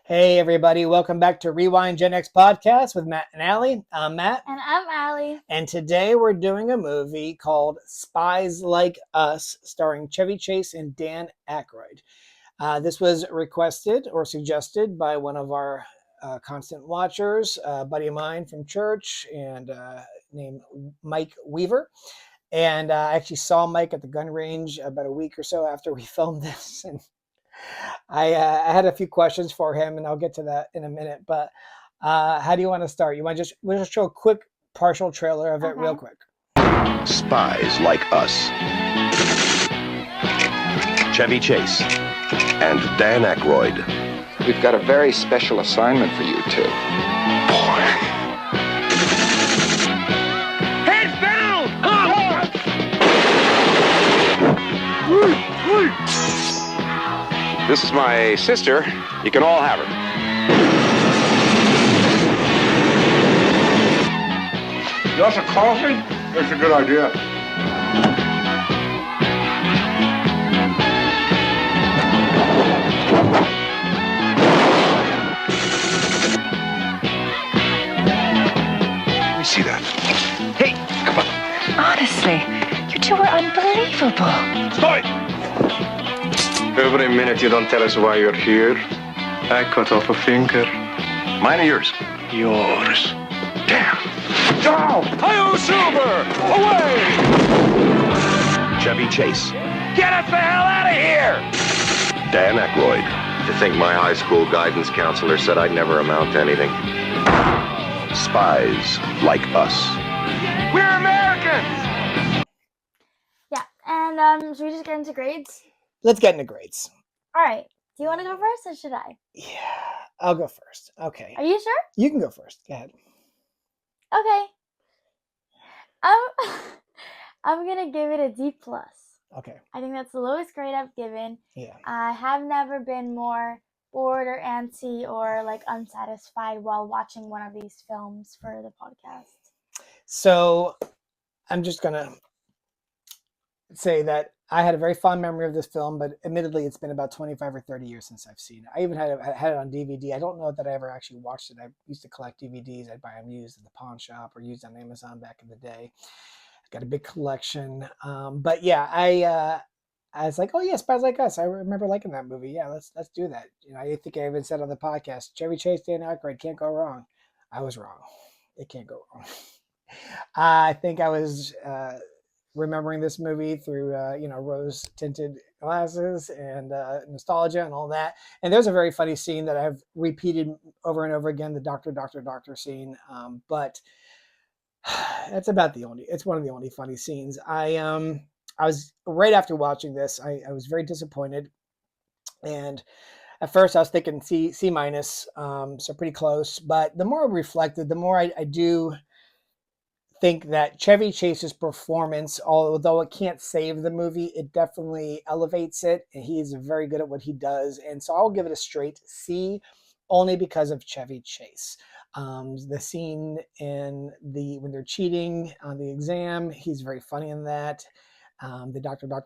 Hey, everybody. Welcome back to Rewind GenX Podcast with Matt and Allie. I'm Matt. And I'm Allie. And today we're doing a movie called Spies Like Us, starring Chevy Chase and Dan Aykroyd. This was requested or suggested by one of our constant watchers, a buddy of mine from church, and named Mike Weaver. And I actually saw Mike at the gun range about a week or so after we filmed this. And I had a few questions for him, and I'll get to that in a minute. But how do you want to start? We'll just show a quick partial trailer of it real quick. Spies Like Us. Chevy Chase and Dan Aykroyd. We've got a very special assignment for you two. Boy. Heads down! This is my sister. You can all have her. You want some coffee? That's a good idea. Let me see that. Hey, come on. Honestly, you two are unbelievable. Stop! Every minute you don't tell us why you're here, I cut off a finger. Mine or yours? Yours. Damn! Oh! Hi-yo, Silver! Away! Chevy Chase. Get us the hell out of here! Dan Aykroyd. To think my high school guidance counselor said I'd never amount to anything. Spies Like Us. We're Americans! Yeah, and should we just get into grades? Let's get into grades. All right. Do you want to go first, or should I? Yeah, I'll go first. Okay. Are you sure? You can go first. Go ahead. Okay. I'm gonna give it a D+. Okay. I think that's the lowest grade I've given. Yeah. I have never been more bored or antsy or unsatisfied while watching one of these films for the podcast. So I'm just going to say that I had a very fond memory of this film, but admittedly, it's been about 25 or 30 years since I've seen it. I even had it on DVD. I don't know that I ever actually watched it. I used to collect DVDs. I'd buy them used at the pawn shop or used on Amazon back in the day. I got a big collection. But yeah, I was like, oh yeah, Spies Like Us. I remember liking that movie. Yeah, let's do that. I think I even said on the podcast, Chevy Chase, Dan Aykroyd, can't go wrong. I was wrong. It can't go wrong. I think I was remembering this movie through rose tinted glasses and nostalgia and all that. And there's a very funny scene that I've repeated over and over again, the doctor scene. But that's it's one of the only funny scenes. I was right after watching this, I was very disappointed. And at first I was thinking C minus, so pretty close. But the more I reflected, the more I do think that Chevy Chase's performance, although it can't save the movie, it definitely elevates it, and he is very good at what he does. And so I'll give it a straight C, only because of Chevy Chase. The scene when they're cheating on the exam, he's very funny in that. The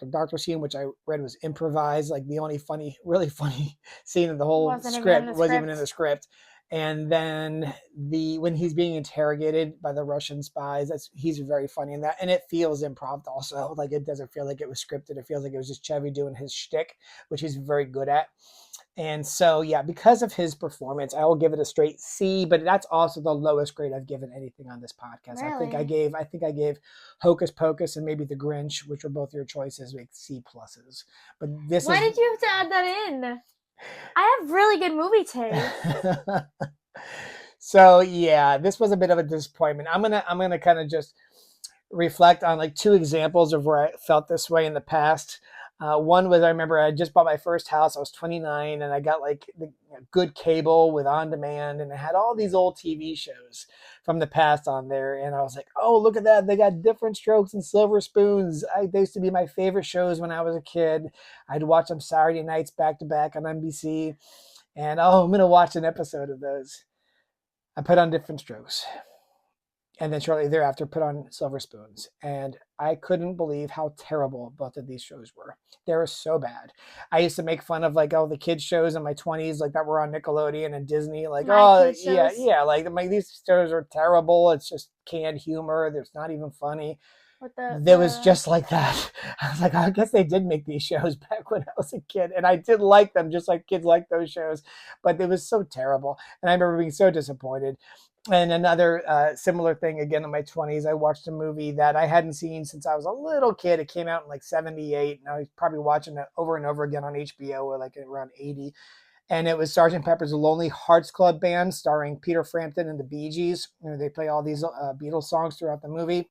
doctor scene, which I read was improvised, like the only really funny scene of the whole script wasn't even in the script. And then when he's being interrogated by the Russian spies, he's very funny in that. And it feels improv also. Like, it doesn't feel like it was scripted. It feels like it was just Chevy doing his shtick, which he's very good at. And so, yeah, because of his performance, I will give it a straight C, but that's also the lowest grade I've given anything on this podcast. Really? I think I gave Hocus Pocus and maybe The Grinch, which were both your choices, like C pluses. But Why did you have to add that in? I have really good movie taste. So yeah, this was a bit of a disappointment. I'm gonna kind of just reflect on like two examples of where I felt this way in the past. One was, I remember I just bought my first house. I was 29, and I got like the good cable with on demand, and it had all these old TV shows from the past on there. And I was like, oh, look at that. They got Different Strokes and Silver Spoons. They used to be my favorite shows when I was a kid. I'd watch them Saturday nights back to back on NBC. And I'm going to watch an episode of those. I put on Different Strokes. And then shortly thereafter, put on Silver Spoons. And I couldn't believe how terrible both of these shows were. They were so bad. I used to make fun of like all the kids shows in my 20s, like that were on Nickelodeon and Disney. Like, My oh kids yeah, shows. yeah. Like these shows are terrible. It's just canned humor. It's not even funny. With There was just like that. I was like, I guess they did make these shows back when I was a kid, and I did like them, just like kids like those shows. But it was so terrible, and I remember being so disappointed. And another similar thing again in my 20s, I watched a movie that I hadn't seen since I was a little kid. It came out in like 78, and I was probably watching it over and over again on HBO or like around 80. And it was Sgt. Pepper's Lonely Hearts Club Band, starring Peter Frampton and the Bee Gees. You know, they play all these Beatles songs throughout the movie.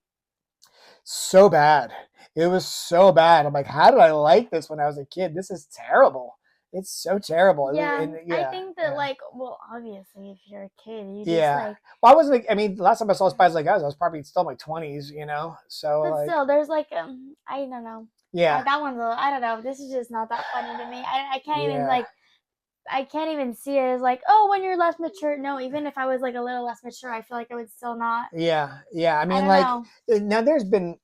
So bad. It was so bad. I'm like, how did I like this when I was a kid? This is terrible. It's so terrible. Yeah, Yeah, I think that yeah. like, well, obviously, if you're a kid, you just Yeah. like. Well, I wasn't. I mean, the last time I saw Spies Like Us, I was probably still in my 20s. You know, so But like, still, there's like, I don't know. yeah, That one's, I don't know. This is just not that funny to me. I can't even Yeah. like, I can't even see it as like, oh, when you're less mature. No, even if I was like a little less mature, I feel like I would still not. yeah, yeah. I mean, don't like know. now there's been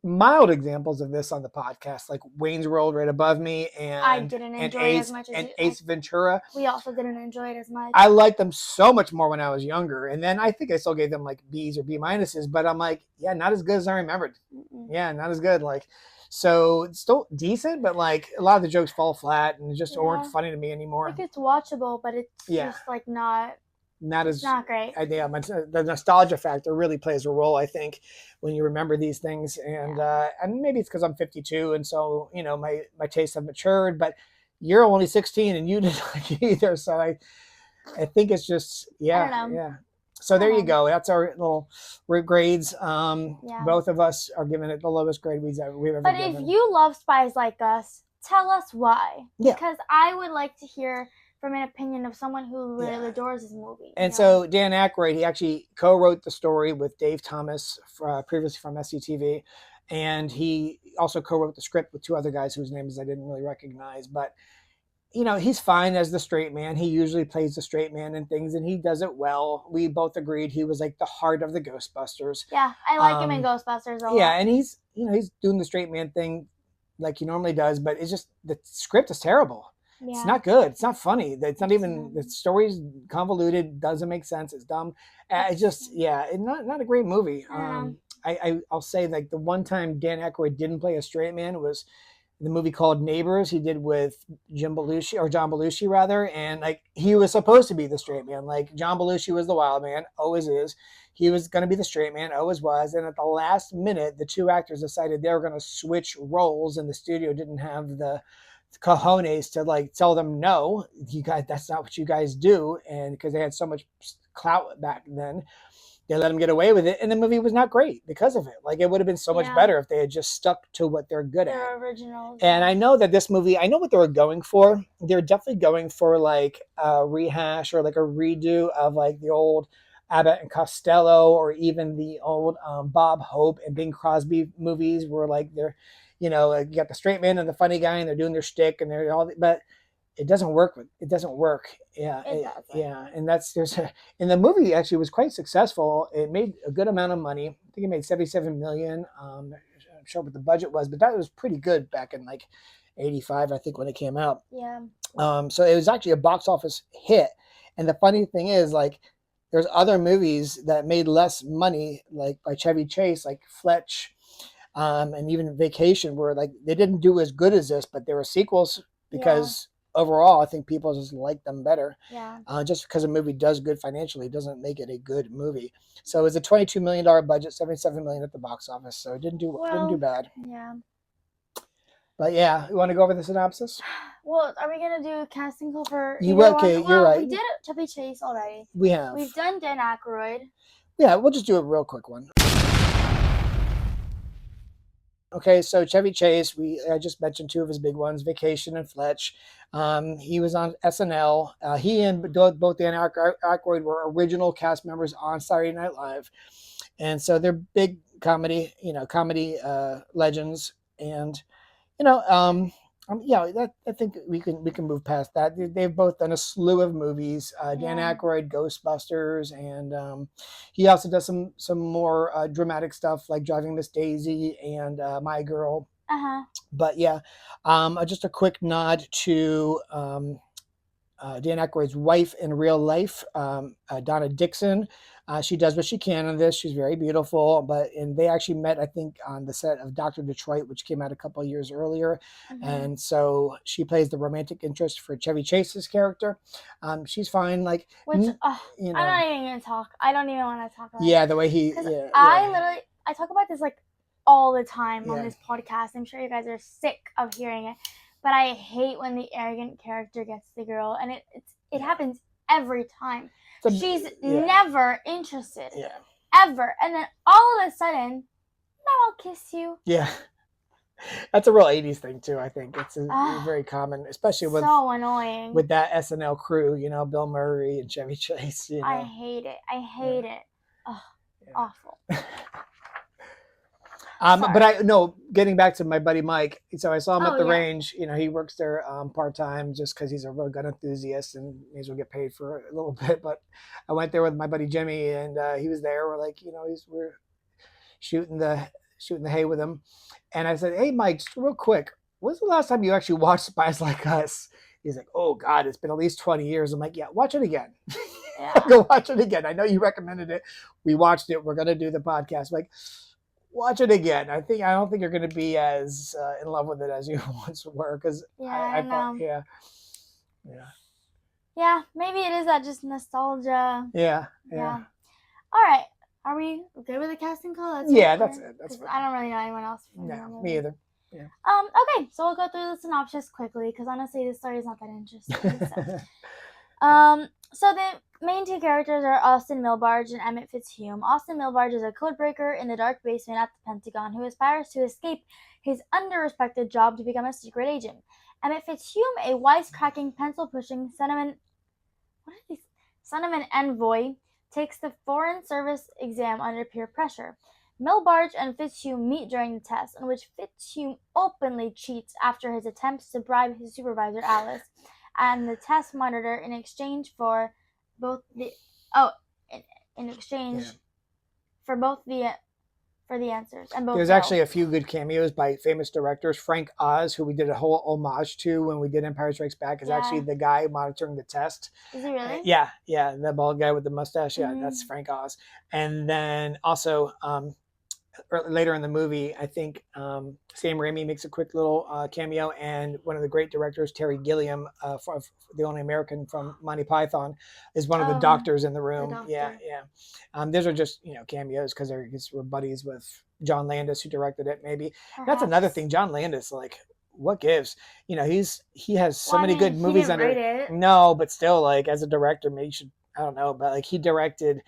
mild examples of this on the podcast, like Wayne's World right above me, and I didn't and enjoy it Ace as much as and you. Ace Ventura. We also didn't enjoy it as much. I liked them so much more when I was younger, and then I think I still gave them like B's or B minuses, but I'm like, yeah, not as good as I remembered. Mm-mm. Yeah, not as good. Like, so it's still decent, but like a lot of the jokes fall flat and just aren't Yeah. funny to me anymore. Like it's watchable, but it's Yeah. just like not Not not great. Yeah, the nostalgia factor really plays a role, I think, when you remember these things, and maybe it's because I'm 52, and so you know my tastes have matured. But you're only 16, and you didn't like it either, so I think it's just I don't know. yeah. So there you go. That's our little grades. Yeah. Both of us are giving it the lowest grade we've ever But given. if you love Spies Like Us, tell us why. Yeah. Because I would like to hear from an opinion of someone who really adores this movie. And so Dan Aykroyd, he actually co-wrote the story with Dave Thomas, previously from SCTV, and he also co-wrote the script with two other guys whose names I didn't really recognize. But you know, he's fine as the straight man. He usually plays the straight man in things, and he does it well. We both agreed he was like the heart of the Ghostbusters. Yeah, I like him in Ghostbusters a lot. Yeah, and he's doing the straight man thing like he normally does, but it's just the script is terrible. Yeah. It's not good. It's not funny. It's not even, the story's convoluted, doesn't make sense. It's dumb. It's just, it's not a great movie. I'll say like the one time Dan Aykroyd didn't play a straight man was the movie called Neighbors he did with John Belushi rather. And like, he was supposed to be the straight man. Like John Belushi was the wild man, always is. He was going to be the straight man, always was. And at the last minute, the two actors decided they were going to switch roles, and the studio didn't have the cojones to like tell them, no, you guys, that's not what you guys do. And because they had so much clout back then, they let them get away with it, and the movie was not great because of it. Like, it would have been so much better if they had just stuck to what they're good at. Their originals. And I know that this movie, I know what they were going for. They're definitely going for like a rehash or like a redo of like the old Abbott and Costello, or even the old Bob Hope and Bing Crosby movies, where like they're, you got the straight man and the funny guy, and they're doing their shtick, and they're all, but it doesn't work. It doesn't work. Yeah. Yeah. And and the movie actually was quite successful. It made a good amount of money. I think it made $77 million. I'm not sure what the budget was, but that was pretty good back in like 85, I think, when it came out. Yeah. So it was actually a box office hit. And the funny thing is, like, there's other movies that made less money, like by Chevy Chase, like Fletch, and even Vacation, where like they didn't do as good as this, but there were sequels because overall, I think people just like them better. Yeah. Just because a movie does good financially doesn't make it a good movie. So it was a $22 million budget, $77 million at the box office. So it didn't do bad. Yeah. But yeah, you want to go over the synopsis? Well, are we gonna do casting call for? You're right. We did Chevy Chase already. We have. We've done Dan Aykroyd. Yeah, we'll just do a real quick one. Okay, so Chevy Chase, I just mentioned two of his big ones, Vacation and Fletch. He was on SNL. He and both Dan Aykroyd were original cast members on Saturday Night Live. And so they're big comedy legends. And, I think we can move past that. They've both done a slew of movies. Dan Aykroyd, Ghostbusters, and he also does some more dramatic stuff like Driving Miss Daisy and My Girl. But yeah, just a quick nod to Dan Aykroyd's wife in real life, Donna Dixon. She does what she can in this. She's very beautiful, and they actually met, I think, on the set of Dr. Detroit, which came out a couple of years earlier. And so she plays the romantic interest for Chevy Chase's character. She's fine. Like, I'm not even going to talk. I don't even want to talk about it. Yeah, the way he... I talk about this, like, all the time on this podcast. I'm sure you guys are sick of hearing it. But I hate when the arrogant character gets the girl. And it happens every time. She's never interested. Yeah. Ever. And then all of a sudden, now I'll kiss you. Yeah. That's a real 80s thing, too, I think. It's very common, especially with... So annoying. With that SNL crew, Bill Murray and Chevy Chase. I hate it. I hate it. Oh, awful. But getting back to my buddy Mike, so I saw him at the range. He works there part-time just because he's a real gun enthusiast and may as well get paid for a little bit. But I went there with my buddy Jimmy, and he was there. We're like, we're shooting the hay with him. And I said, hey, Mike, just real quick, when's the last time you actually watched Spies Like Us? He's like, oh, God, it's been at least 20 years. I'm like, yeah, watch it again. Yeah. Go watch it again. I know you recommended it. We watched it. We're going to do the podcast. Like, watch it again. I don't think you're going to be as in love with it as you once were, because I thought, yeah, maybe it is that just nostalgia. Yeah. All right, are we good with the casting call? That's it. That's fine. I don't really know anyone else. No, me either. Yeah. Okay, so we'll go through the synopsis quickly because honestly, this story is not that interesting. So the main two characters are Austin Milbarge and Emmett Fitzhume. Austin Milbarge is a codebreaker in the dark basement at the Pentagon who aspires to escape his under-respected job to become a secret agent. Emmett Fitzhume, a wisecracking, pencil-pushing cinnamon envoy, takes the Foreign Service exam under peer pressure. Milbarge and Fitzhume meet during the test, in which Fitzhume openly cheats after his attempts to bribe his supervisor, Alice, and the test monitor in exchange for both the answers. And both there's actually a few good cameos by famous directors. Frank Oz, who we did a whole homage to when we did Empire Strikes Back, is actually the guy monitoring the test. Is he really? Yeah, the bald guy with the mustache. Yeah, that's Frank Oz. And then also later in the movie, I think Sam Raimi makes a quick little cameo, and one of the great directors, Terry Gilliam, the only American from Monty Python, is one of the doctors in the room. Yeah. These are just cameos because we're buddies with John Landis, who directed it. Maybe that's another thing. John Landis, like, what gives? He has so many good movies under it. No, but still, like, as a director, maybe you should. I don't know, but like he directed.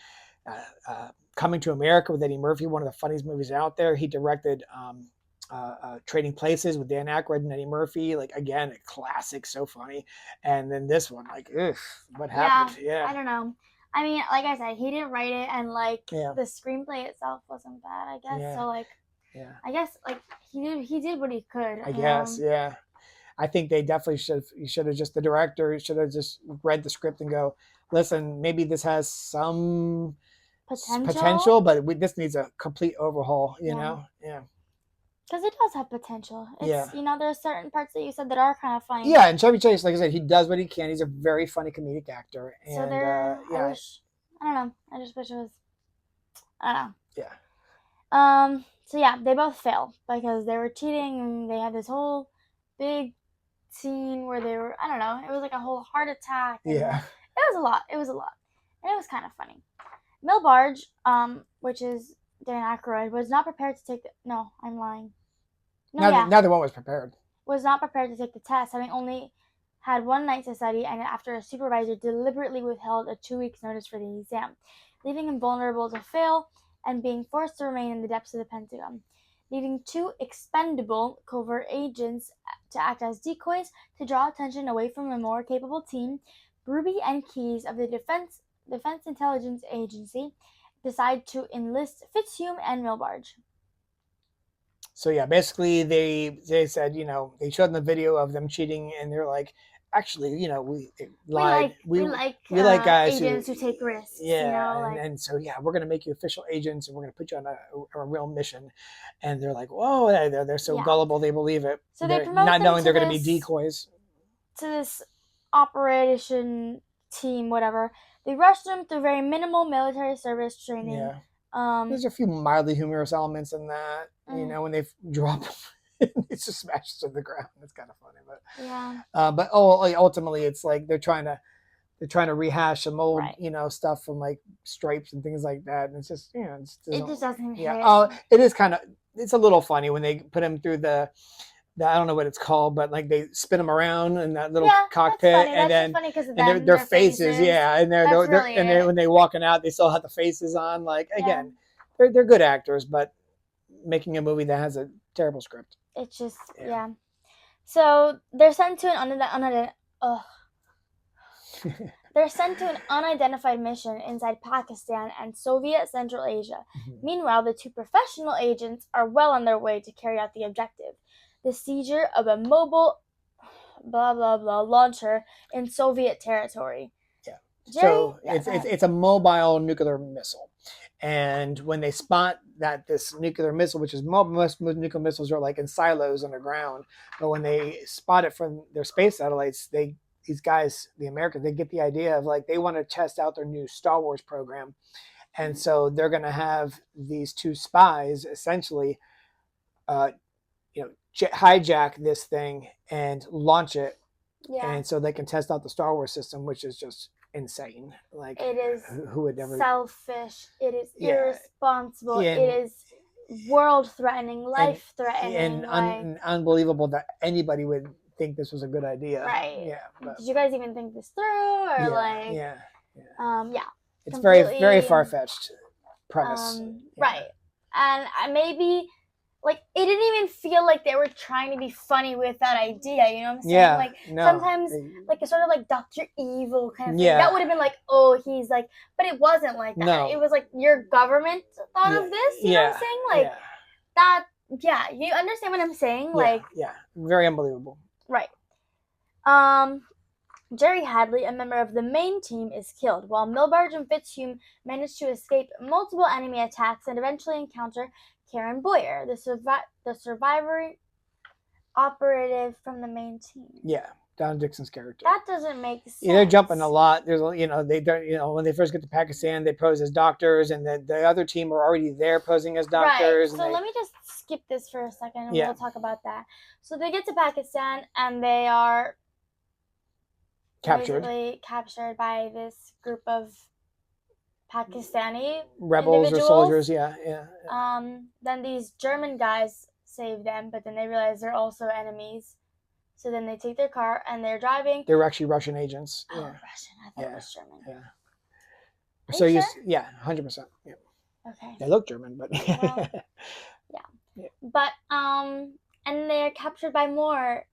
Coming to America with Eddie Murphy, one of the funniest movies out there. He directed Trading Places with Dan Aykroyd and Eddie Murphy. Like, again, a classic, so funny. And then this one, like, what happened? Yeah, I don't know. I mean, like I said, he didn't write it, and the screenplay itself wasn't bad, I guess. Yeah. So I guess he did what he could. I guess, yeah. I think they definitely should have just, the director should have just read the script and go, listen, maybe this has some potential, but this needs a complete overhaul, you know? Yeah. Because it does have potential. It's, there are certain parts that you said that are kind of funny. Yeah, and Chevy Chase, like I said, he does what he can. He's a very funny comedic actor. And, so I don't know. I just wish it was, I don't know. Yeah. So yeah, they both fail because they were cheating, and they had this whole big scene where they were, I don't know, it was like a whole heart attack. Yeah. It was a lot. And it was kind of funny. Milbarge, which is Dan Aykroyd, was not prepared to take no, I'm lying. Neither one was prepared. Was not prepared to take the test, having only had one night to study, and after a supervisor deliberately withheld a 2 weeks notice for the exam, leaving him vulnerable to fail and being forced to remain in the depths of the Pentagon, leaving two expendable covert agents to act as decoys to draw attention away from a more capable team. Ruby and Keyes of the Defense Intelligence Agency decide to enlist Fitzhume and Milbarge. So yeah, basically they said, they showed them the video of them cheating, and they're like, actually, we lied. We like guys agents who take risks. Yeah, and so yeah, we're gonna make you official agents, and we're gonna put you on a real mission. And they're like, whoa, they're so gullible, they believe it. So they're they promote not them knowing they're to gonna be this- decoys. to this operation team, whatever. They rush them through very minimal military service training. Yeah. There's a few mildly humorous elements in that. When they drop him, it just smashes to the ground. It's kind of funny, but yeah. But ultimately, it's like they're trying to rehash some old stuff from like Stripes and things like that, and it's just it just doesn't hit. it is it's a little funny when they put him through the I don't know what it's called, but like they spin them around in that little cockpit, and then their faces, and they're when they're walking out, they still have the faces on. Like again, they're good actors, but making a movie that has a terrible script. It's just So they're sent to an they're sent to an unidentified mission inside Pakistan and Soviet Central Asia. Meanwhile, the two professional agents are well on their way to carry out the objective: the seizure of a mobile blah blah blah launcher in Soviet territory. So it's a mobile nuclear missile. And when they spot that this nuclear missile, which is most nuclear missiles are like in silos underground, but when they spot it from their space satellites, these guys, the Americans, they get the idea of like they want to test out their new Star Wars program. And so they're going to have these two spies essentially hijack this thing and launch it. Yeah. And so they can test out the Star Wars system, which is just insane. Like it is who would never selfish, it is irresponsible, it is world threatening, life threatening, and unbelievable that anybody would think this was a good idea. Right. Yeah. But, did you guys even think this through, or it's very, very far-fetched premise. Right. And maybe like it didn't even feel like they were trying to be funny with that idea, you know what I'm saying? Yeah, like sometimes like a sort of like Dr. Evil kind of thing. That would have been like, oh, he's like, but it wasn't like that. No. It was like your government thought of this, you know what I'm saying? Like that, you understand what I'm saying? Like very unbelievable. Right. Jerry Hadley, a member of the main team, is killed, while Milbarge and Fitzhume manage to escape multiple enemy attacks and eventually encounter Karen Boyer, the survivor operative from the main team. Yeah, Don Dixon's character. That doesn't make sense. They're jumping a lot. There's, they don't, when they first get to Pakistan, they pose as doctors, and the other team are already there posing as doctors. Right. So let me just skip this for a second, and we'll talk about that. So they get to Pakistan, and they are captured by this group of Pakistani rebels or soldiers. Then these German guys save them, but then they realize they're also enemies. So then they take their car and they're driving. They're actually Russian agents. Oh, Russian! I thought it was German. Yeah. So you, 100%. Yeah. Okay. They look German, but But and they're captured by more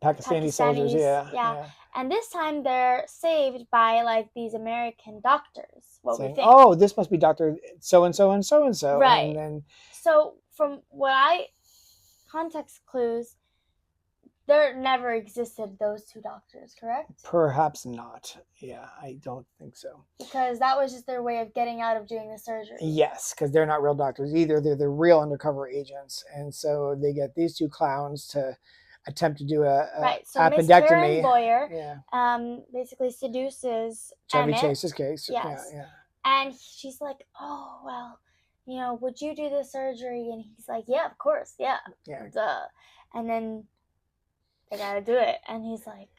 Pakistani soldiers. Yeah. And this time they're saved by like these American doctors. We think. Oh, this must be Dr. So-and-so and so-and-so. Right. And then, so from context clues, there never existed those two doctors, correct? Perhaps not. Yeah, I don't think so. Because that was just their way of getting out of doing the surgery. Yes, because they're not real doctors either. They're the real undercover agents. And so they get these two clowns to attempt to do a so appendectomy. Miss Karen Boyer basically seduces Chevy Emmett. Chase's case. Yes. Yeah. And she's like, oh, well, would you do the surgery? And he's like, yeah, of course. Yeah. Duh. And then they got to do it. And he's like,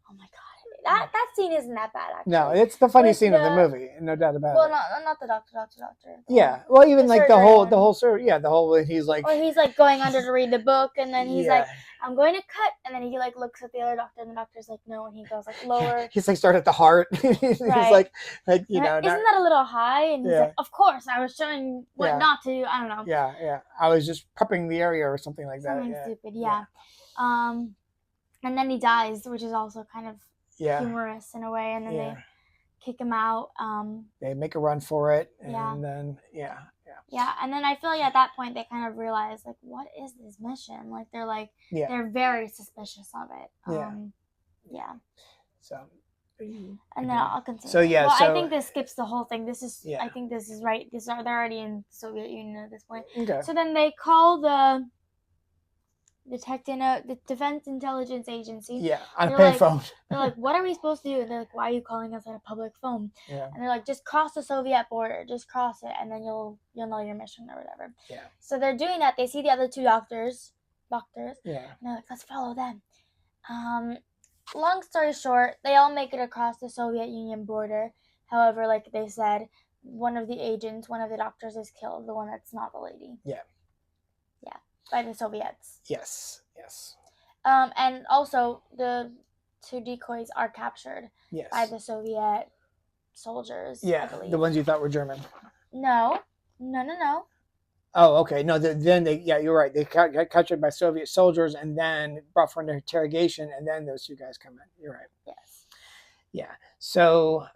oh, my God. That scene isn't that bad, actually. No, it's the funny scene of the movie, no doubt about it. Well, not the doctor. Yeah, well, even like the whole surgery. Yeah, the whole he's like. Or he's like going under to read the book, and then he's like, "I'm going to cut," and then he like looks at the other doctor, and the doctor's like, "No," and he goes like lower. He's like start at the heart. He's like isn't that a little high? And he's like, "Of course, I was showing what not to do. I don't know." Yeah. I was just prepping the area or something like that. Something stupid, yeah. And then he dies, which is also kind of humorous in a way, and then they kick him out. They make a run for it, and then Yeah, and then I feel like at that point they kind of realize, like, what is this mission? Like, they're like, they're very suspicious of it. Yeah. So. And then I'll continue. So yeah, well, so I think this skips the whole thing. This is, I think this is right. They're already in the Soviet Union at this point. Okay. So then they call the Defense Intelligence Agency. Yeah, on a payphone. They're like, what are we supposed to do? And they're like, why are you calling us on a public phone? Yeah. And they're like, just cross the Soviet border. Just cross it, and then you'll know your mission or whatever. Yeah. So they're doing that. They see the other two doctors. Yeah. And they're like, let's follow them. Long story short, they all make it across the Soviet Union border. However, like they said, one of the doctors is killed. The one that's not the lady. Yeah. Yeah. By the Soviets. Yes. And also the two decoys are captured by the Soviet soldiers. Yeah, I believe. the ones you thought were German. No. Oh, okay. No, then they. Yeah, you're right. They got captured by Soviet soldiers and then brought for an interrogation, and then those two guys come in. You're right. Yes. Yeah. So,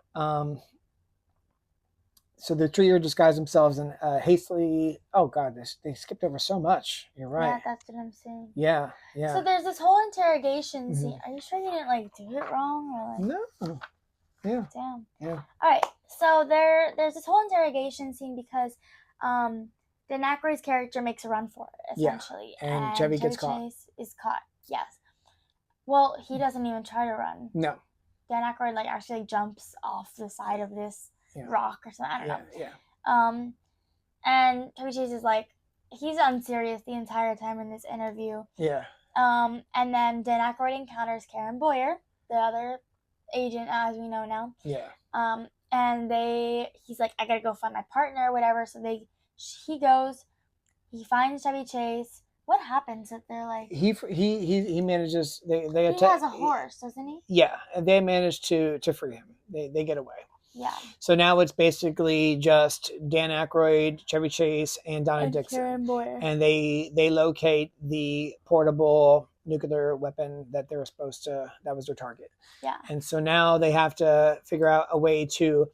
so the trio disguise themselves and hastily. Oh God, they skipped over so much. You're right. Yeah, that's what I'm saying. Yeah. So there's this whole interrogation scene. Are you sure you didn't like do it wrong or like? No. Yeah. Damn. Yeah. All right. So there's this whole interrogation scene because Dan Aykroyd's character makes a run for it, essentially. Yeah. And Chevy gets caught. Chase is caught, yes. Well, he doesn't even try to run. No. Dan Aykroyd actually jumps off the side of this rock or something. I don't know. Yeah. And Chevy Chase is like, he's unserious the entire time in this interview. Yeah. And then Dan Aykroyd encounters Karen Boyer, the other agent, as we know now. Yeah. And he's like, I gotta go find my partner, whatever. So he goes, he finds Chevy Chase. What happens that they're like? He manages. He has a horse, doesn't he? Yeah, and they manage to free him. They get away. Yeah. So now it's basically just Dan Aykroyd, Chevy Chase, and Donna Dixon. Karen Boyer. And they locate the portable nuclear weapon that they were supposed to. That was their target. Yeah. And so now they have to figure out a way to.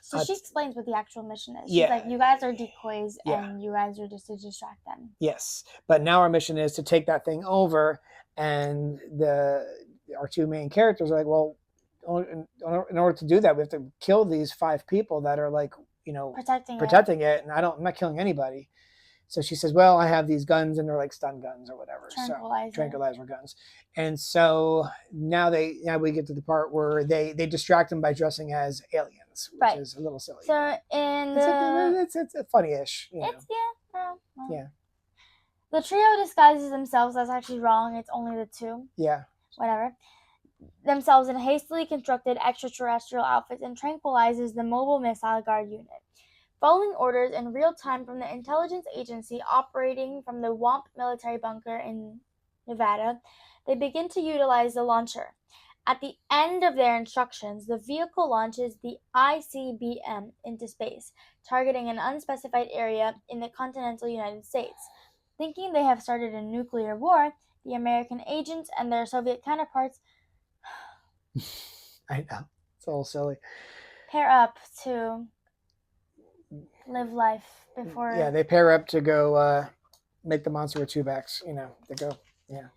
So she explains what the actual mission is. Yeah. She's like, you guys are decoys, and you guys are just to distract them. Yes, but now our mission is to take that thing over, and our two main characters are like, well, in order to do that, we have to kill these 5 people that are like, protecting it, and I'm not killing anybody. So she says, well, I have these guns, and they're like stun guns or whatever. Tranquilizer guns. And so now we get to the part where they distract them by dressing as aliens, which is a little silly. So it's funny-ish. Yeah. The trio disguises themselves. That's actually wrong. It's only the two. Yeah. Whatever. Themselves in hastily constructed extraterrestrial outfits and tranquilizes the mobile missile guard unit. Following orders in real time from the intelligence agency operating from the Wamp military bunker in Nevada, they begin to utilize the launcher. At the end of their instructions, the vehicle launches the ICBM into space, targeting an unspecified area in the continental United States. Thinking they have started a nuclear war, the American agents and their Soviet counterparts I know. It's all silly. Pair up to live life before. Yeah, they pair up to go make the monster with 2 backs. They go. Yeah.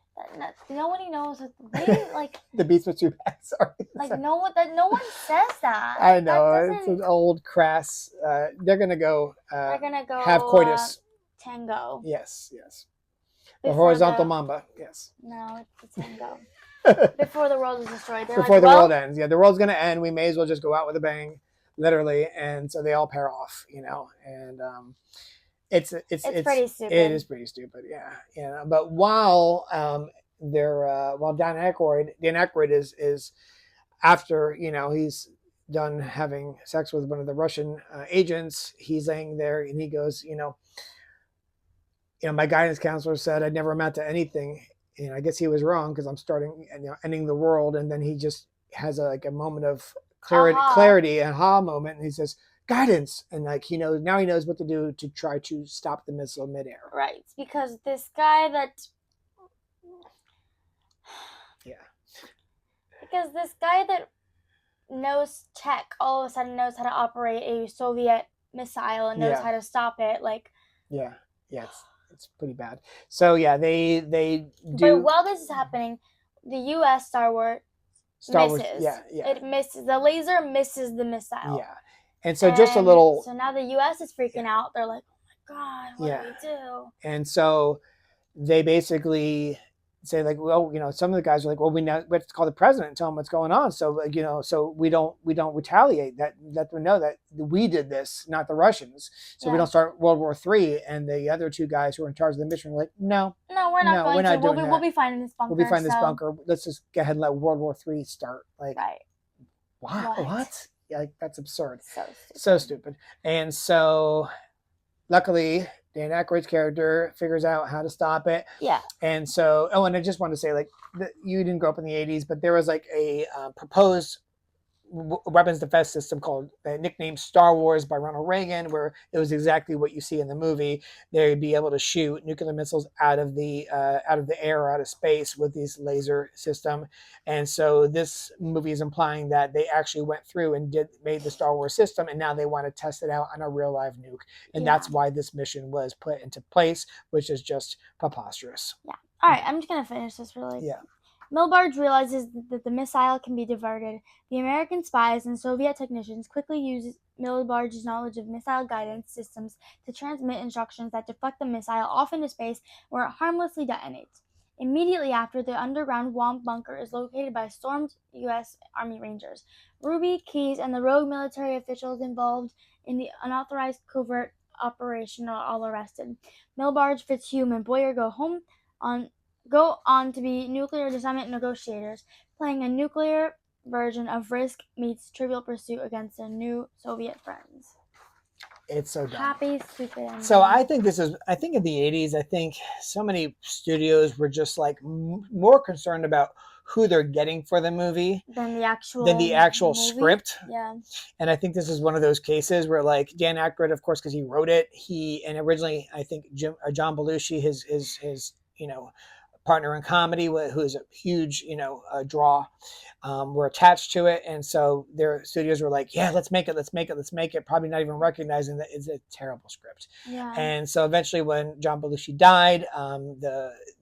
Nobody knows what like the beast with 2 backs. Sorry. Like no one says that. I know it's an old crass. They're gonna go. They're gonna go have coitus. Tango. Yes. The horizontal mamba. Yes. No, it's the tango. Before the world is destroyed. Before the world ends. Yeah, the world's going to end. We may as well just go out with a bang, literally. And so they all pair off, and it's pretty stupid. It is pretty stupid. Yeah. But while Dan Aykroyd is after, he's done having sex with one of the Russian agents, he's laying there and he goes, my guidance counselor said I'd never amount to anything. And I guess he was wrong because I'm starting, ending the world. And then he just has a moment of clarity, an aha moment. And he says, guidance. And he knows what to do to try to stop the missile midair. Right. Because this guy that. Yeah. Because this guy that knows tech all of a sudden knows how to operate a Soviet missile and knows Yeah. how to stop it. Like, Yeah, it's pretty bad. So yeah, they but do while this is happening, the U.S. Star Wars misses. Yeah. It misses. The laser misses the missile. Yeah, and so just a little. So now the U.S. is freaking out. They're like, "Oh my God, what do we do?" And so they basically say like, well, some of the guys are like, well, we have to call the president and tell him what's going on. So like, so we don't retaliate. That let them know that we did this, not the Russians. So we don't start World War III. And the other two guys who are in charge of the mission were like, no, we're not going to. We'll be fine in this bunker. We'll be fine in this bunker. Let's just go ahead and let World War III start. Like, right? What? Yeah, like, that's absurd. So stupid. And so, luckily, Dan Aykroyd's character figures out how to stop it. Yeah. And so, and I just want to say, like, you didn't grow up in the 80s, but there was like a proposed weapons defense system called nicknamed Star Wars by Ronald Reagan, where it was exactly what you see in the movie. They'd be able to shoot nuclear missiles out of the air or out of space with this laser system. And so this movie is implying that they actually went through and made the Star Wars system, and now they want to test it out on a real live nuke. And that's why this mission was put into place, which is just preposterous. Yeah. All right, I'm just gonna finish this really. Yeah. Milbarge realizes that the missile can be diverted. The American spies and Soviet technicians quickly use Milbarge's knowledge of missile guidance systems to transmit instructions that deflect the missile off into space where it harmlessly detonates. Immediately after, the underground Wamp bunker is located by stormed U.S. Army Rangers. Ruby, Keyes, and the rogue military officials involved in the unauthorized covert operation are all arrested. Milbarge, Fitzhugh, and Boyer go on to be nuclear disarmament negotiators, playing a nuclear version of Risk meets Trivial Pursuit against their new Soviet friends. It's so dumb. Happy, stupid. So I think in the 80s, I think so many studios were just like more concerned about who they're getting for the movie than the actual movie. Script. Yeah. And I think this is one of those cases where, like, Dan Aykroyd, of course, because he wrote it, and originally I think John Belushi, his partner in comedy, who is a huge draw, were attached to it, and so their studios were like, yeah, let's make it, probably not even recognizing that it's a terrible script. Yeah. And so eventually when John Belushi died,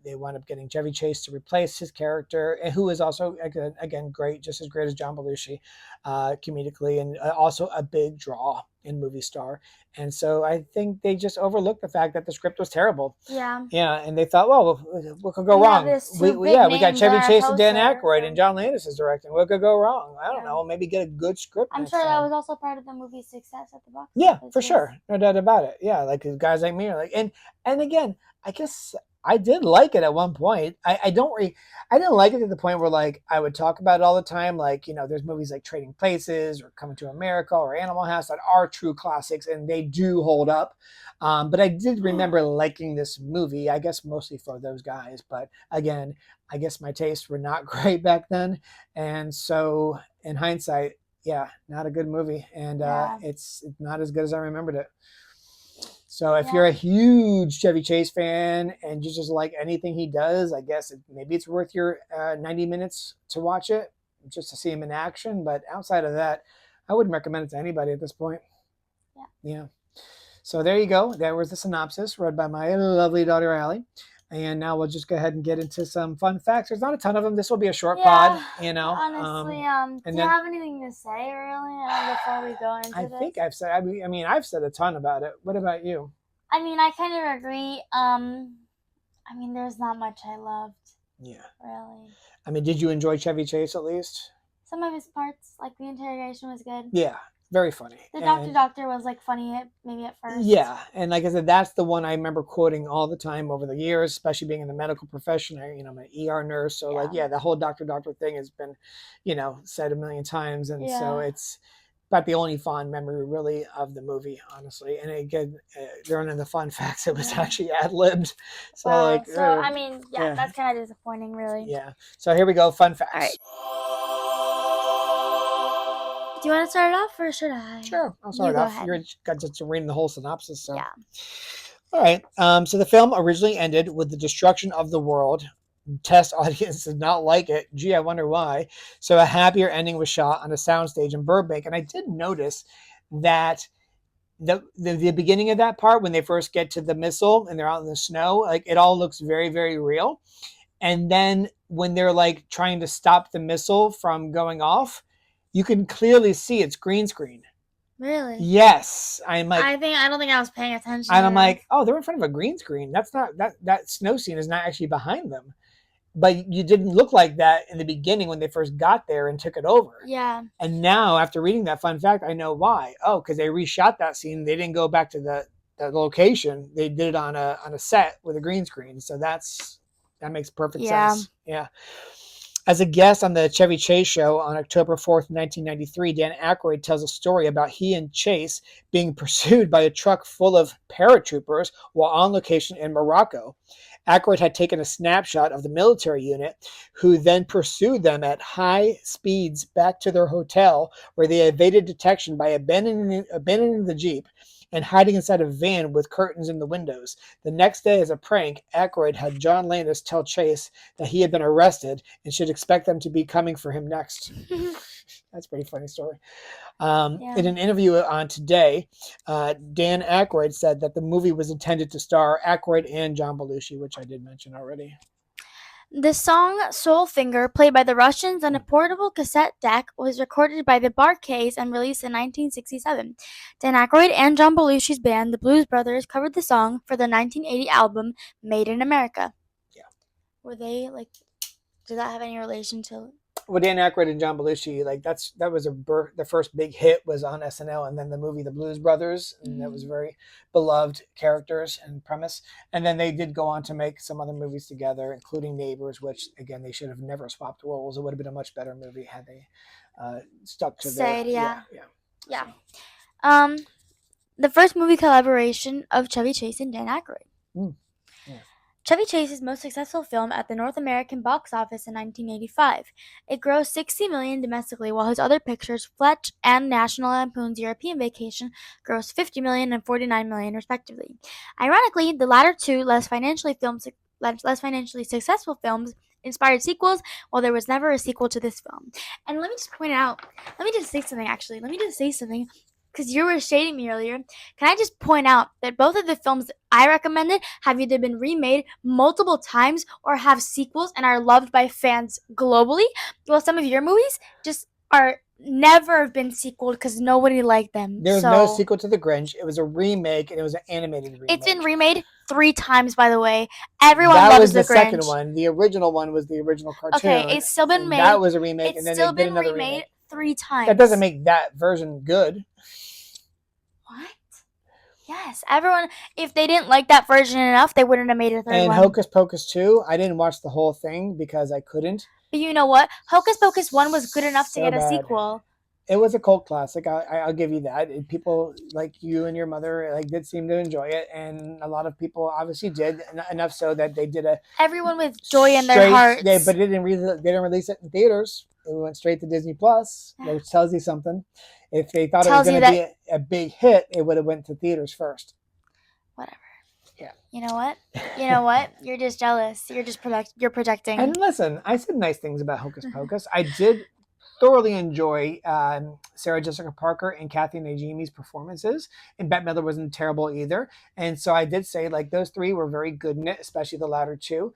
they wound up getting Chevy Chase to replace his character, and who is also again great, just as great as John Belushi comedically, and also a big draw in movie star. And so I think they just overlooked the fact that the script was terrible. Yeah. Yeah, and they thought, well, what could go wrong? We got Chevy Chase and Dan Aykroyd, and John Landis is directing. What could go wrong? I don't know. Maybe get a good script. I'm sure that was also part of the movie's success at the box office. Yeah, for sure. No doubt about it. Yeah, like guys like me are like, and again, I guess I did like it at one point. I didn't like it to the point where, like, I would talk about it all the time. Like, there's movies like Trading Places or Coming to America or Animal House that are true classics, and they do hold up. But I did remember liking this movie, I guess mostly for those guys. But again, I guess my tastes were not great back then. And so in hindsight, yeah, not a good movie. And it's not as good as I remembered it. So if you're a huge Chevy Chase fan and you just like anything he does, I guess maybe it's worth your 90 minutes to watch it just to see him in action. But outside of that, I wouldn't recommend it to anybody at this point. Yeah. So there you go. That was the synopsis read by my lovely daughter, Allie. And now we'll just go ahead and get into some fun facts. There's not a ton of them. This will be a short pod, Honestly, do you have anything to say, really, before we go into this? I think I've said, I've said a ton about it. What about you? I mean, I kind of agree. There's not much I loved. Yeah. Really. Did you enjoy Chevy Chase at least? Some of his parts, like the interrogation, was good. Yeah. Very funny. The doctor was like funny maybe at first. Yeah, and like I said, that's the one I remember quoting all the time over the years, especially being in the medical profession. I'm an ER nurse, so the whole doctor thing has been, said a million times, and so it's about the only fond memory really of the movie, honestly. And again, during the fun facts, it was actually ad-libbed. So that's kind of disappointing, really. Yeah. So here we go, fun facts. All right. Do you want to start it off, or should I? Sure, I'll start it off. You're got to read the whole synopsis. So. Yeah. All right. So the film originally ended with the destruction of the world. Test audience did not like it. Gee, I wonder why. So a happier ending was shot on a soundstage in Burbank. And I did notice that the beginning of that part when they first get to the missile and they're out in the snow, like it all looks very, very real. And then when they're like trying to stop the missile from going off, you can clearly see it's green screen. Really? Yes. I'm like, I don't think I was paying attention. and I'm like, oh, they're in front of a green screen. That's not that snow scene is not actually behind them. But you didn't look like that in the beginning when they first got there and took it over. Yeah. And now, after reading that fun fact, I know why. Oh, because they reshot that scene. They didn't go back to the location. They did it on a set with a green screen. So that makes perfect sense. Yeah. As a guest on the Chevy Chase show on October 4th, 1993, Dan Aykroyd tells a story about he and Chase being pursued by a truck full of paratroopers while on location in Morocco. Aykroyd had taken a snapshot of the military unit, who then pursued them at high speeds back to their hotel, where they evaded detection by abandoning the Jeep and hiding inside a van with curtains in the windows. The next day, as a prank, Aykroyd had John Landis tell Chase that he had been arrested and should expect them to be coming for him next. That's a pretty funny story. In an interview on Today, Dan Aykroyd said that the movie was intended to star Aykroyd and John Belushi, which I did mention already. The song Soul Finger, played by the Russians on a portable cassette deck, was recorded by the Bar-Kays and released in 1967. Dan Aykroyd and John Belushi's band, the Blues Brothers, covered the song for the 1980 album Made in America. Yeah. Were they, did that have any relation to... Well, Dan Aykroyd and John Belushi, that was the first big hit was on SNL, and then the movie The Blues Brothers, and that was very beloved characters and premise. And then they did go on to make some other movies together, including Neighbors, which again they should have never swapped roles. It would have been a much better movie had they stuck to Yeah. The first movie collaboration of Chevy Chase and Dan Aykroyd. Chevy Chase's most successful film at the North American box office in 1985. It grossed $60 million domestically, while his other pictures, Fletch and National Lampoon's European Vacation, grossed $50 million and $49 million, respectively. Ironically, the latter two less financially successful films inspired sequels, while there was never a sequel to this film. And let me just say something, because you were shading me earlier. Can I just point out that both of the films I recommended have either been remade multiple times or have sequels and are loved by fans globally, while some of your movies just are never been sequeled because nobody liked them. There was no sequel to The Grinch. It was a remake, and it was an animated remake. It's been remade 3 times, by the way. Everyone loves The Grinch. That was the second one. The original one was the original cartoon. Okay, it's still been made. That was a remake, and then they did another remake. 3 times. That doesn't make that version good. What? Yes, everyone. If they didn't like that version enough, they wouldn't have made a third one. And Hocus Pocus 2, I didn't watch the whole thing because I couldn't. But you know what? Hocus Pocus 1 was good enough to get a sequel. It was a cult classic. I'll give you that. People like you and your mother did seem to enjoy it, and a lot of people obviously did, enough so that they did everyone with joy in their hearts. But they didn't release it in theaters. It went straight to Disney Plus, which tells you something. If they thought it was going to be a big hit, it would have went to theaters first. Whatever. Yeah. You know what? You're just jealous. You're projecting. And listen, I said nice things about Hocus Pocus. I did thoroughly enjoy Sarah Jessica Parker and Kathy Najimy's performances, and Bette Midler wasn't terrible either. And so I did say those 3 were very good in it, especially the latter 2.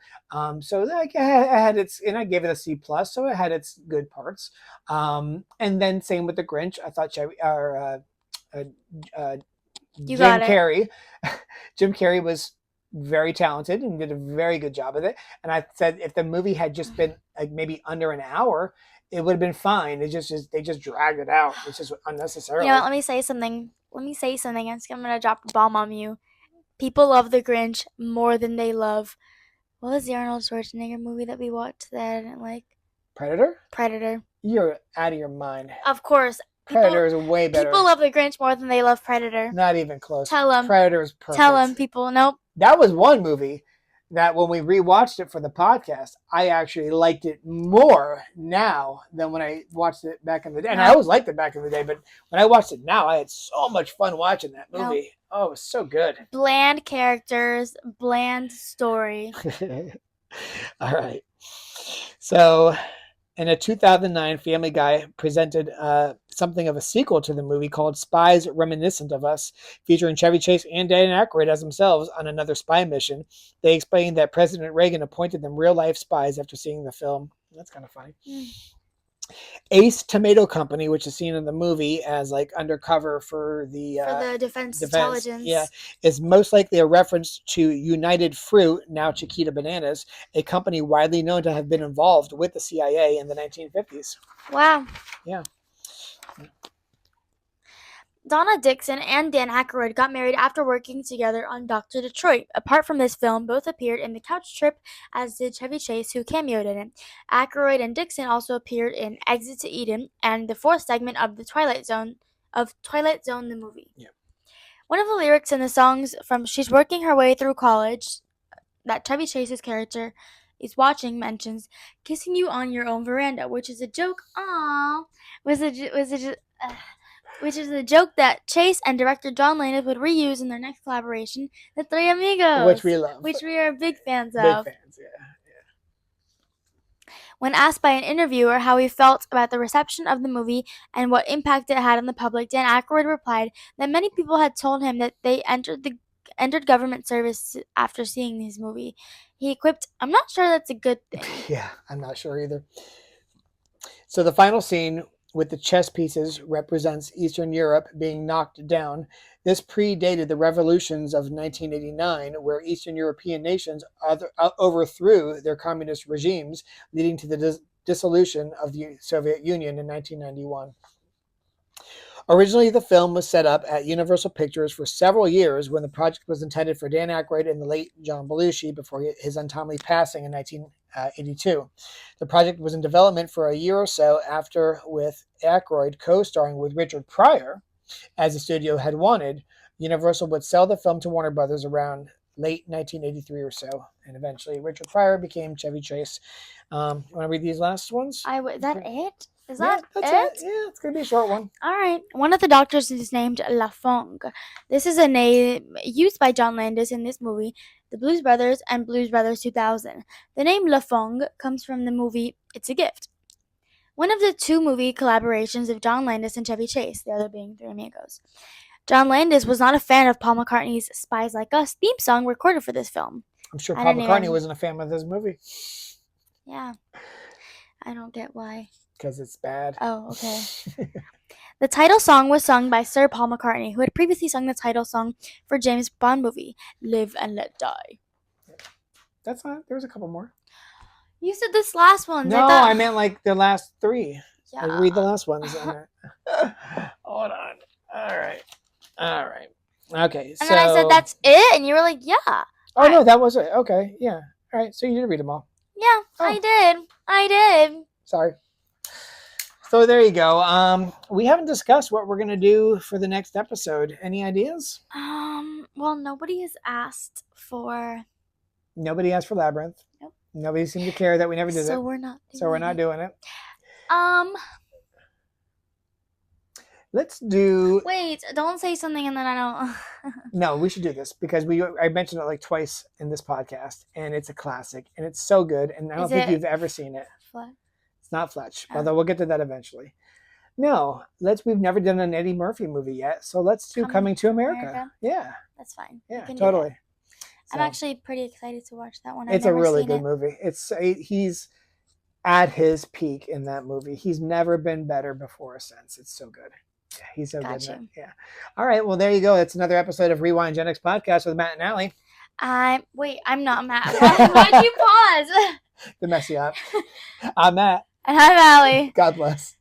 So I had its, and I gave it a C+, so it had its good parts. And then same with The Grinch. I thought Jim Carrey was very talented and did a very good job of it. And I said if the movie had just been maybe under an hour, it would have been fine. They just dragged it out. It's just unnecessary. You know what? Let me say something. I'm gonna drop a bomb on you. People love The Grinch more than they love. What was the Arnold Schwarzenegger movie that we watched that I didn't like? Predator. You're out of your mind. Of course. Predator is way better. People love The Grinch more than they love Predator. Not even close. Tell them. Predator is perfect. Tell them, people. Nope. That was one movie that when we rewatched it for the podcast, I actually liked it more now than when I watched it back in the day. And I always liked it back in the day, but when I watched it now, I had so much fun watching that movie. Oh, it was so good. Bland characters, bland story. All right. So in a 2009 Family Guy presented something of a sequel to the movie called Spies Reminiscent of Us, featuring Chevy Chase and Dan Aykroyd as themselves on another spy mission. They explained that President Reagan appointed them real-life spies after seeing the film. That's kind of funny. Ace Tomato Company, which is seen in the movie as like undercover for the defense intelligence, is most likely a reference to United Fruit, now Chiquita Bananas, a company widely known to have been involved with the CIA in the 1950s. Wow. Yeah. Donna Dixon and Dan Aykroyd got married after working together on Dr. Detroit. Apart from this film, both appeared in The Couch Trip, as did Chevy Chase, who cameoed in it. Aykroyd and Dixon also appeared in Exit to Eden and the fourth segment of the Twilight Zone, the movie. Yeah. One of the lyrics in the songs from She's Working Her Way Through College that Chevy Chase's character is watching mentions kissing you on your own veranda, which is a joke. Which is a joke that Chase and director John Landis would reuse in their next collaboration, The Three Amigos, Which we love. which we are big fans Big of. fans, yeah. When asked by an interviewer how he felt about the reception of the movie and what impact it had on the public, Dan Aykroyd replied that many people had told him that they entered government service after seeing his movie. He quipped, "I'm not sure that's a good thing." Yeah, I'm not sure either. So the final scene with the chess pieces represents Eastern Europe being knocked down. This predated the revolutions of 1989, where Eastern European nations overthrew their communist regimes, leading to the dissolution of the Soviet Union in 1991. Originally, the film was set up at Universal Pictures for several years when the project was intended for Dan Aykroyd and the late John Belushi before his untimely passing in 1982. The project was in development for a year or so after, with Aykroyd co-starring with Richard Pryor, as the studio had wanted. Universal would sell the film to Warner Brothers around late 1983 or so, and eventually Richard Pryor became Chevy Chase. You want to read these last ones? Is that it? Is Yeah, that that's it? Yeah, it's going to be a short one. All right. One of the doctors is named Lafong. This is a name used by John Landis in this movie, The Blues Brothers and Blues Brothers 2000. The name Lafong comes from the movie It's a Gift, one of the two movie collaborations of John Landis and Chevy Chase, the other being Three Amigos. John Landis was not a fan of Paul McCartney's Spies Like Us theme song recorded for this film. I'm sure Paul McCartney wasn't a fan of this movie. Yeah. I don't get why. Because it's bad. Oh, okay. The title song was sung by Sir Paul McCartney, who had previously sung the title song for James Bond movie, Live and Let Die. That's not, there was a couple more. You said this last one. No, I meant like the last three. Yeah. Like, read the last ones. Hold on. All right. Okay. And then I said, that's it? And you were like, yeah. Oh, no, that was it. Okay. Yeah. All right. So you did read them all. Yeah, Oh. I did. Sorry. So there you go. We haven't discussed what we're going to do for the next episode. Any ideas? Well, nobody has asked for... Nobody asked for Labyrinth. Nope. Nobody seemed to care that we never did it. So we're not doing it. Let's do... Wait, don't say something and then I don't... No, we should do this because I mentioned it like twice in this podcast, and it's a classic, and it's so good, and I don't think you've ever seen it. What? It's not Fletch, although we'll get to that eventually. No, we've never done an Eddie Murphy movie yet, so let's do Coming to America. Yeah. That's fine. Yeah, totally. I'm actually pretty excited to watch that one. It's a really good movie. He's at his peak in that movie. He's never been better before or since. It's so good. Yeah, he's so good. Yeah. All right. Well, there you go. It's another episode of Rewind GenX Podcast with Matt and Allie. I'm not Matt. Why'd you pause? To mess you up. I'm Matt. And I'm Allie. God bless.